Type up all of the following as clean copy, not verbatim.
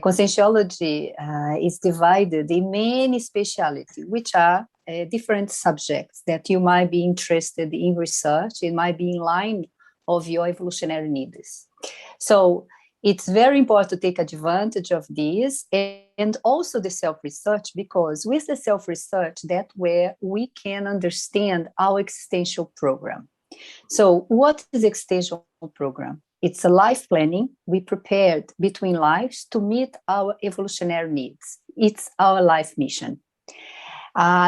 Conscientiology is divided in many specialties, which are different subjects that you might be interested in research. It might be in line of your evolutionary needs. So it's very important to take advantage of this, and also the self-research, because with the self-research, that's where we can understand our existential program. So what is the existential program? It's a life planning we prepared between lives to meet our evolutionary needs. It's our life mission.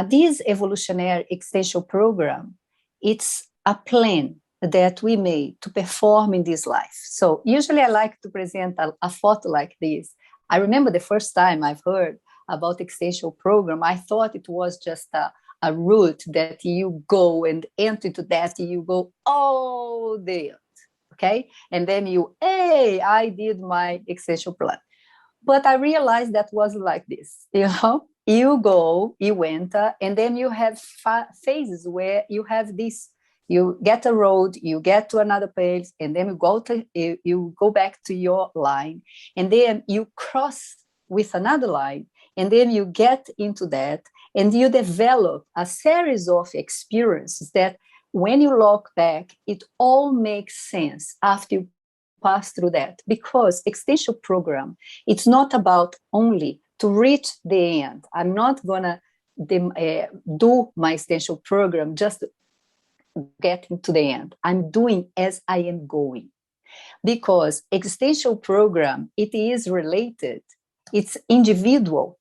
This evolutionary existential program, it's a plan that we made to perform in this life. So usually I like to present a photo like this. I remember the first time I've heard about existential program, I thought it was just a route that you go and enter into that, you go all day. Okay, and then hey, I did my existential plan. But I realized that wasn't like this. You go, you enter, and then you have phases where you have this. You get a road, you get to another place, and then you go back to your line, and then you cross with another line, and then you get into that, and you develop a series of experiences that, when you look back, it all makes sense after you pass through that. Because existential program, it's not about only to reach the end. I'm not gonna do my existential program just getting to the end. I'm doing as I am going. Because existential program, it is related, it's individual,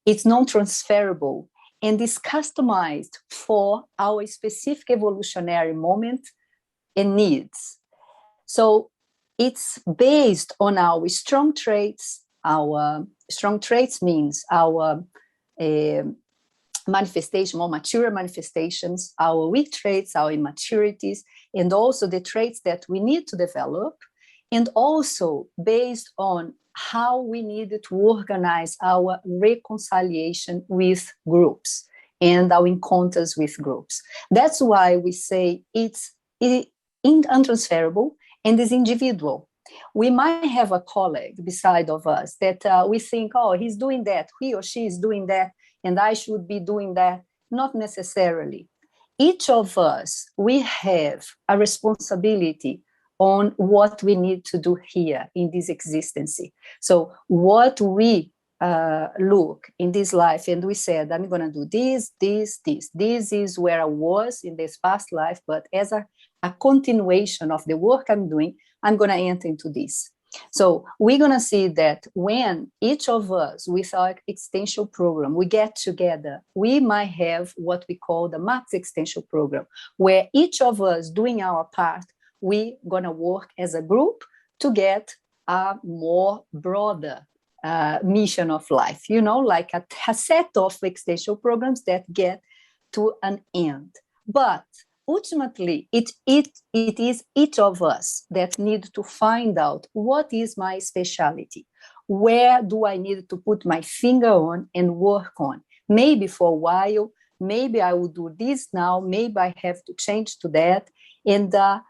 it's non-transferable, and is customized for our specific evolutionary moment and needs. So it's based on our strong traits. Our strong traits means our manifestation, more mature manifestations, our weak traits, our immaturities, and also the traits that we need to develop, and also based on how we needed to organize our reconciliation with groups and our encounters with groups. That's why we say it's untransferable and is individual. We might have a colleague beside of us that we think, oh, he's doing that, he or she is doing that, and I should be doing that. Not necessarily. Each of us, we have a responsibility on what we need to do here in this existence. So what we look in this life, and we said, I'm going to do this. This is where I was in this past life, but as a continuation of the work I'm doing, I'm going to enter into this. So we're going to see that when each of us, with our existential program, we get together, we might have what we call the max existential program, where each of us doing our part, we're going to work as a group to get a more broader mission of life, like a set of existential programs that get to an end. But ultimately, it is each of us that need to find out what is my specialty. Where do I need to put my finger on and work on? Maybe for a while, maybe I will do this now, maybe I have to change to that. And the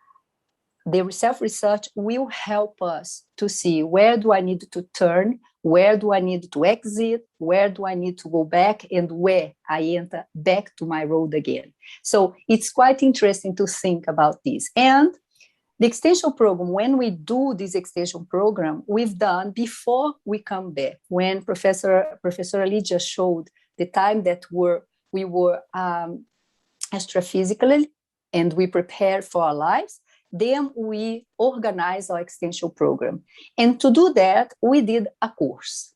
self-research will help us to see where do I need to turn, where do I need to exit, where do I need to go back, and where I enter back to my road again. So it's quite interesting to think about this. And the extension program, when we do this extension program, we've done before we come back, when Professor Ali just showed the time that we were astrophysically and we prepared for our lives. Then we organize our extension program. And to do that, we did a course.